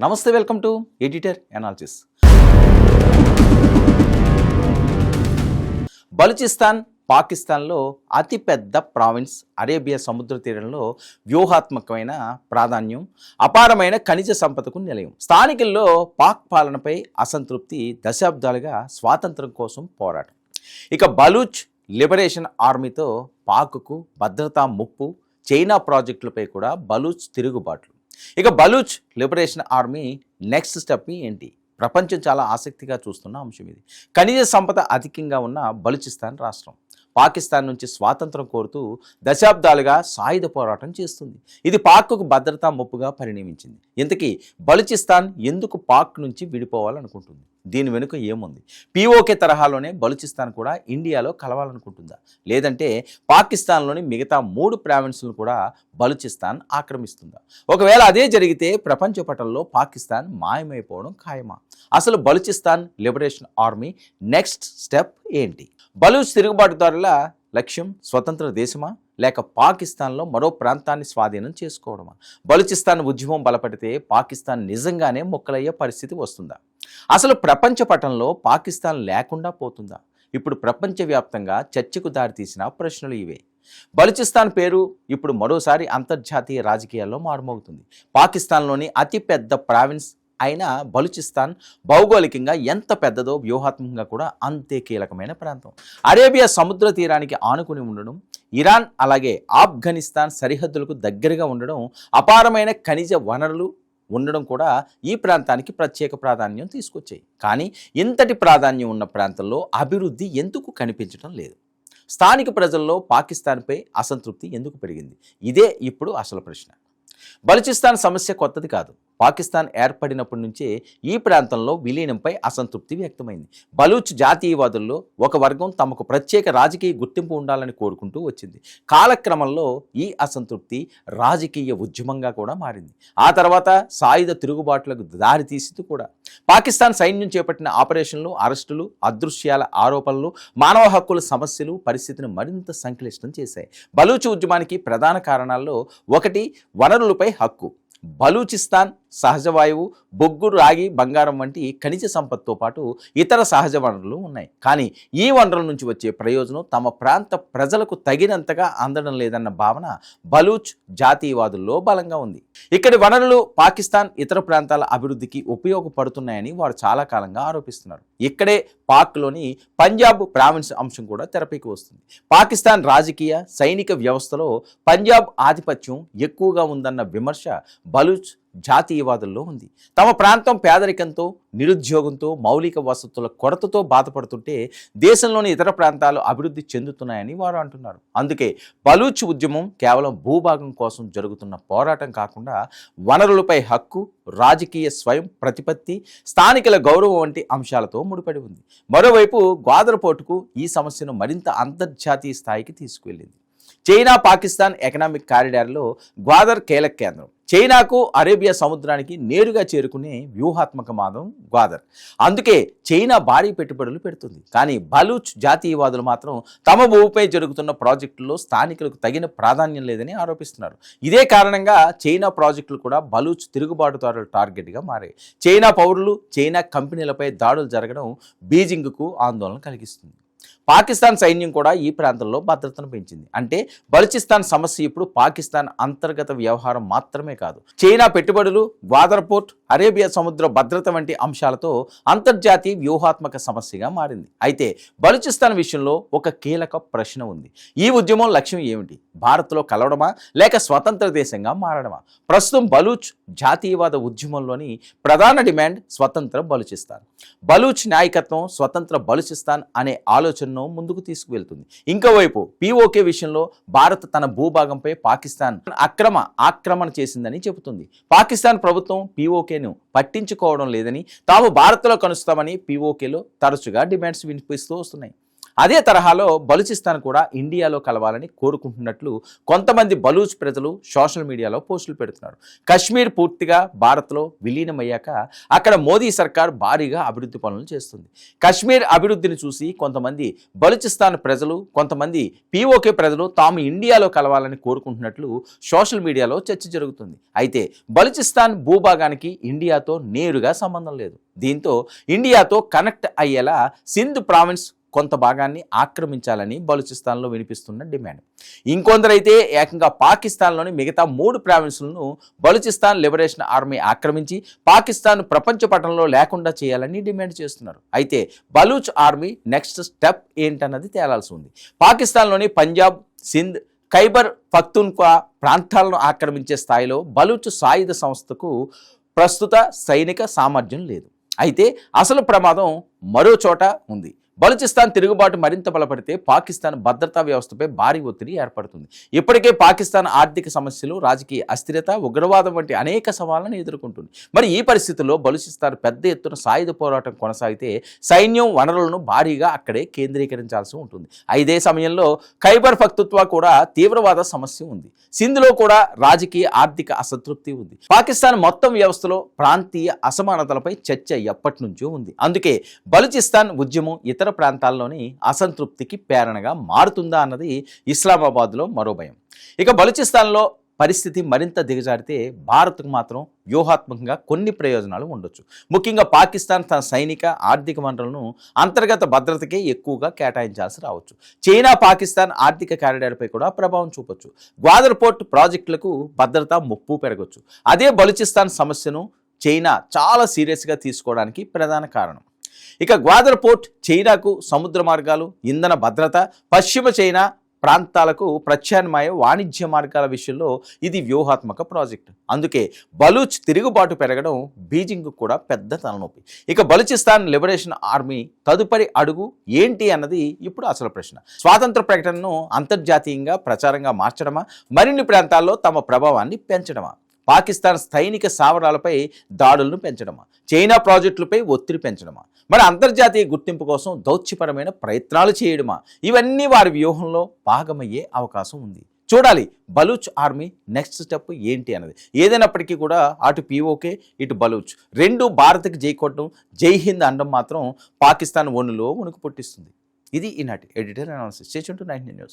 నమస్తే, welcome to editor analysis. Balochistan పాకిస్తాన్లో అతిపెద్ద ప్రావిన్స్. అరేబియా సముద్ర తీరంలో వ్యూహాత్మకమైన ప్రాధాన్యం, అపారమైన ఖనిజ సంపదకు నిలయం. స్థానికుల్లో పాక్ పాలనపై అసంతృప్తి, దశాబ్దాలుగా స్వాతంత్రం కోసం పోరాటం. ఇక బలూచ్ లిబరేషన్ ఆర్మీతో పాక్కు భద్రతా ముప్పు, చైనా ప్రాజెక్టులపై కూడా బలూచ్ తిరుగుబాట్లు. ఇక Baloch liberation army next step ఏంటి? ప్రపంచం చాలా ఆసక్తిగా చూస్తున్న అంశం ఇది. ఖనిజ సంపద అధికంగా ఉన్న బలూచిస్తాన్ రాష్ట్రం పాకిస్తాన్ నుంచి స్వాతంత్రం కోరుతూ దశాబ్దాలుగా సాయుధ పోరాటం చేస్తుంది. ఇది పాక్కు భద్రతా ముప్పుగా పరిణమించింది. ఇంతకీ బలూచిస్తాన్ ఎందుకు పాక్ నుంచి విడిపోవాలనుకుంటుంది? దీని వెనుక ఏముంది? పీఓకే తరహాలోనే బలూచిస్తాన్ కూడా ఇండియాలో కలవాలనుకుంటుందా, లేదంటే పాకిస్తాన్లోని మిగతా 3 ప్రావిన్సులను కూడా బలూచిస్తాన్ ఆక్రమిస్తుందా? ఒకవేళ అదే జరిగితే ప్రపంచ పటంలో పాకిస్తాన్ మాయమైపోవడం ఖాయమా? అసలు Balochistan liberation army next step ఏంటి? బలూచ్ తిరుగుబాటుదారుల లక్ష్యం స్వతంత్ర దేశమా, లేక పాకిస్తాన్లో మరో ప్రాంతాన్ని స్వాధీనం చేసుకోవడమా? బలూచిస్తాన్ ఉద్యమం బలపడితే పాకిస్తాన్ నిజంగానే మొక్కలయ్యే పరిస్థితి వస్తుందా? అసలు ప్రపంచ పటంలో పాకిస్తాన్ లేకుండా పోతుందా? ఇప్పుడు ప్రపంచవ్యాప్తంగా చర్చకు దారితీసిన ప్రశ్నలు ఇవే. బలూచిస్తాన్ పేరు ఇప్పుడు మరోసారి అంతర్జాతీయ రాజకీయాల్లో మారుమోగుతుంది. పాకిస్తాన్లోని అతిపెద్ద ప్రావిన్స్ అయిన బలూచిస్తాన్ భౌగోళికంగా ఎంత పెద్దదో వ్యూహాత్మకంగా కూడా అంతే కీలకమైన ప్రాంతం. అరేబియా సముద్ర తీరానికి ఆనుకుని ఉండడం, ఇరాన్ అలాగే ఆఫ్ఘనిస్తాన్ సరిహద్దులకు దగ్గరగా ఉండడం, అపారమైన ఖనిజ వనరులు ఉండడం కూడా ఈ ప్రాంతానికి ప్రత్యేక ప్రాధాన్యం తీసుకొచ్చాయి. కానీ ఇంతటి ప్రాధాన్యం ఉన్న ప్రాంతంలో అభివృద్ధి ఎందుకు కనిపించడం లేదు? స్థానిక ప్రజల్లో పాకిస్తాన్పై అసంతృప్తి ఎందుకు పెరిగింది? ఇదే ఇప్పుడు అసలు ప్రశ్న. బలూచిస్తాన్ సమస్య కొత్తది కాదు. పాకిస్తాన్ ఏర్పడినప్పటి నుంచే ఈ ప్రాంతంలో విలీనంపై అసంతృప్తి వ్యక్తమైంది. బలూచ్ జాతీయవాదుల్లో ఒక వర్గం తమకు ప్రత్యేక రాజకీయ గుర్తింపు ఉండాలని కోరుకుంటూ వచ్చింది. కాలక్రమంలో ఈ అసంతృప్తి రాజకీయ ఉద్యమంగా కూడా మారింది. ఆ తర్వాత సాయుధ తిరుగుబాట్లకు దారితీసింది కూడా. పాకిస్తాన్ సైన్యం చేపట్టిన ఆపరేషన్లు, అరెస్టులు, అదృశ్యాల ఆరోపణలు, మానవ హక్కుల సమస్యలు పరిస్థితిని మరింత సంక్లిష్టం చేశాయి. బలూచ్ ఉద్యమానికి ప్రధాన కారణాల్లో ఒకటి వనరులపై హక్కు. బలూచిస్తాన్ సహజ వాయువు, బొగ్గు, రాగి, బంగారం వంటి ఖనిజ సంపత్తో పాటు ఇతర సహజ వనరులు ఉన్నాయి. కానీ ఈ వనరుల నుంచి వచ్చే ప్రయోజనం తమ ప్రాంత ప్రజలకు తగినంతగా అందడం లేదన్న భావన బలూచ్ జాతీయవాదుల్లో బలంగా ఉంది. ఇక్కడి వనరులు పాకిస్తాన్ ఇతర ప్రాంతాల అభివృద్ధికి ఉపయోగపడుతున్నాయని వారు చాలా కాలంగా ఆరోపిస్తున్నారు. ఇక్కడే పాక్లోని పంజాబ్ ప్రావిన్స్ అంశం కూడా తెరపైకి వస్తుంది. పాకిస్తాన్ రాజకీయ, సైనిక వ్యవస్థలో పంజాబ్ ఆధిపత్యం ఎక్కువగా ఉందన్న విమర్శ బలూచ్ జాతీయవాదుల్లో ఉంది. తమ ప్రాంతం పేదరికంతో, నిరుద్యోగంతో, మౌలిక వసతుల కొరతతో బాధపడుతుంటే దేశంలోని ఇతర ప్రాంతాలు అభివృద్ధి చెందుతున్నాయని వారు అంటున్నారు. అందుకే బలూచ్ ఉద్యమం కేవలం భూభాగం కోసం జరుగుతున్న పోరాటం కాకుండా వనరులపై హక్కు, రాజకీయ స్వయం ప్రతిపత్తి, స్థానికుల గౌరవం వంటి అంశాలతో ముడిపడి ఉంది. మరోవైపు గ్వాదర్ పోర్టుకు ఈ సమస్యను మరింత అంతర్జాతీయ స్థాయికి తీసుకువెళ్ళింది. చైనా పాకిస్తాన్ ఎకనామిక్ కారిడార్లో గ్వాదర్ కీలక కేంద్రం. చైనాకు, అరేబియా సముద్రానికి నేరుగా చేరుకునే వ్యూహాత్మక మార్గం గ్వాదర్. అందుకే చైనా భారీ పెట్టుబడులు పెడుతుంది. కానీ బలూచ్ జాతీయవాదులు మాత్రం తమ భూమిపై జరుగుతున్న ప్రాజెక్టుల్లో స్థానికులకు తగిన ప్రాధాన్యం లేదని ఆరోపిస్తున్నారు. ఇదే కారణంగా చైనా ప్రాజెక్టులు కూడా బలూచ్ తిరుగుబాటుదారుల టార్గెట్గా మారాయి. చైనా పౌరులు, చైనా కంపెనీలపై దాడులు జరగడం బీజింగ్కు ఆందోళన కలిగిస్తుంది. పాకిస్తాన్ సైన్యం కూడా ఈ ప్రాంతంలో భద్రతను పెంచింది. అంటే బలూచిస్తాన్ సమస్య ఇప్పుడు పాకిస్తాన్ అంతర్గత వ్యవహారం మాత్రమే కాదు, చైనా పెట్టుబడులు, గ్వాదర్ పోర్ట్, అరేబియా సముద్ర భద్రత వంటి అంశాలతో అంతర్జాతీయ వ్యూహాత్మక సమస్యగా మారింది. అయితే బలూచిస్తాన్ విషయంలో ఒక కీలక ప్రశ్న ఉంది. ఈ ఉద్యమం లక్ష్యం ఏమిటి? భారత్లో కలవడమా, లేక స్వతంత్ర దేశంగా మారడమా? ప్రస్తుతం బలూచ్ జాతీయవాద ఉద్యమంలోని ప్రధాన డిమాండ్ స్వతంత్ర బలూచిస్తాన్. బలూచ్ నాయకత్వం స్వతంత్ర బలూచిస్తాన్ అనే ఆలోచనను ముందుకు తీసుకువెళ్తుంది. ఇంకోవైపు పీఓకే విషయంలో భారత్ తన భూభాగంపై పాకిస్తాన్ ఆక్రమణ చేసిందని చెబుతుంది. పాకిస్తాన్ ప్రభుత్వం పీఓకేను పట్టించుకోవడం లేదని, తాము భారత్లో కలుస్తామని పీఓకేలో తరచుగా డిమాండ్స్ వినిపిస్తూ వస్తున్నాయి. అదే తరహాలో బలూచిస్తాన్ కూడా ఇండియాలో కలవాలని కోరుకుంటున్నట్లు కొంతమంది బలూచ్ ప్రజలు సోషల్ మీడియాలో పోస్టులు పెడుతున్నారు. కశ్మీర్ పూర్తిగా భారత్లో విలీనమయ్యాక అక్కడ మోదీ సర్కార్ భారీగా అభివృద్ధి పనులు చేస్తుంది. కశ్మీర్ అభివృద్ధిని చూసి కొంతమంది బలూచిస్తాన్ ప్రజలు, కొంతమంది పీఓకే ప్రజలు తాము ఇండియాలో కలవాలని కోరుకుంటున్నట్లు సోషల్ మీడియాలో చర్చ జరుగుతుంది. అయితే బలూచిస్తాన్ భూభాగానికి ఇండియాతో నేరుగా సంబంధం లేదు. దీంతో ఇండియాతో కనెక్ట్ అయ్యేలా సింధ్ ప్రావిన్స్ కొంత భాగాన్ని ఆక్రమించాలని బలూచిస్తాన్లో వినిపిస్తున్న డిమాండ్. ఇంకొందరైతే ఏకంగా పాకిస్తాన్లోని మిగతా 3 ప్రావిన్సులను బలూచిస్తాన్ లిబరేషన్ ఆర్మీ ఆక్రమించి పాకిస్తాన్ ప్రపంచ పటంలో లేకుండా చేయాలని డిమాండ్ చేస్తున్నారు. అయితే బలూచ్ ఆర్మీ నెక్స్ట్ స్టెప్ ఏంటన్నది తేలాల్సి ఉంది. పాకిస్తాన్లోని పంజాబ్, సింధ్, ఖైబర్ పఖ్తూన్ఖ్వా ప్రాంతాలను ఆక్రమించే స్థాయిలో బలూచ్ సాయుధ సంస్థకు ప్రస్తుత సైనిక సామర్థ్యం లేదు. అయితే అసలు ప్రమాదం మరో చోట ఉంది. బలూచిస్తాన్ తిరుగుబాటు మరింత బలపడితే పాకిస్తాన్ భద్రతా వ్యవస్థపై భారీ ఒత్తిడి ఏర్పడుతుంది. ఇప్పటికే పాకిస్తాన్ ఆర్థిక సమస్యలు, రాజకీయ అస్థిరత, ఉగ్రవాదం వంటి అనేక సవాళ్లను ఎదుర్కొంటుంది. మరి ఈ పరిస్థితుల్లో బలూచిస్తాన్ పెద్ద ఎత్తున సాయుధ పోరాటం కొనసాగితే సైన్యం వనరులను భారీగా అక్కడే కేంద్రీకరించాల్సి ఉంటుంది. ఇదే సమయంలో ఖైబర్ పఖ్తూన్ఖ్వా కూడా తీవ్రవాద సమస్య ఉంది. సింధ్లో కూడా రాజకీయ ఆర్థిక అసంతృప్తి ఉంది. పాకిస్తాన్ మొత్తం వ్యవస్థలో ప్రాంతీయ అసమానతలపై చర్చ ఎప్పటి నుంచో ఉంది. అందుకే బలూచిస్తాన్ ఉద్యమం ఇతర ప్రాంతాల్లోని అసంతృప్తికి ప్రేరణగా మారుతుందా అన్నది ఇస్లామాబాద్లో మరో భయం. ఇక బలూచిస్తాన్లో పరిస్థితి మరింత దిగజారితే భారత్కు మాత్రం వ్యూహాత్మకంగా కొన్ని ప్రయోజనాలు ఉండొచ్చు. ముఖ్యంగా పాకిస్తాన్ తన సైనిక, ఆర్థిక వనరులను అంతర్గత భద్రతకే ఎక్కువగా కేటాయించాల్సి రావచ్చు. చైనా పాకిస్తాన్ ఆర్థిక కారిడార్పై కూడా ప్రభావం చూపొచ్చు. గ్వాదర్ పోర్ట్ ప్రాజెక్టులకు భద్రతా ముప్పు పెరగొచ్చు. అదే బలూచిస్తాన్ సమస్యను చైనా చాలా సీరియస్గా తీసుకోవడానికి ప్రధాన కారణం. ఇక గ్వాదర్ పోర్ట్ చైనాకు సముద్ర మార్గాలు, ఇంధన భద్రత, పశ్చిమ చైనా ప్రాంతాలకు ప్రత్యామ్నాయ వాణిజ్య మార్గాల విషయంలో ఇది వ్యూహాత్మక ప్రాజెక్టు. అందుకే బలూచ్ తిరుగుబాటు పెరగడం బీజింగ్కు కూడా పెద్ద తలనొప్పి. ఇక బలూచిస్తాన్ లిబరేషన్ ఆర్మీ తదుపరి అడుగు ఏంటి అన్నది ఇప్పుడు అసలు ప్రశ్న. స్వాతంత్ర ప్రకటనను అంతర్జాతీయంగా ప్రచారంగా మార్చడమా, మరిన్ని ప్రాంతాల్లో తమ ప్రభావాన్ని పెంచడమా, పాకిస్తాన్ సైనిక స్థావరాలపై దాడులను పెంచడమా, చైనా ప్రాజెక్టులపై ఒత్తిడి పెంచడమా, మరి అంతర్జాతీయ గుర్తింపు కోసం దౌత్యపరమైన ప్రయత్నాలు చేయడమా, ఇవన్నీ వారి వ్యూహంలో భాగమయ్యే అవకాశం ఉంది. చూడాలి బలూచ్ ఆర్మీ నెక్స్ట్ స్టెప్ ఏంటి అన్నది. ఏదైనప్పటికీ కూడా అటు పీఓకే, ఇటు బలూచ్ రెండు భారత్కి జై కొట్టడం, జై హింద్ అనడం మాత్రం పాకిస్తాన్ ఒనులో వణుకు పుట్టిస్తుంది. ఇది ఈనాటి editor analysis. Stay tuned to 99 news.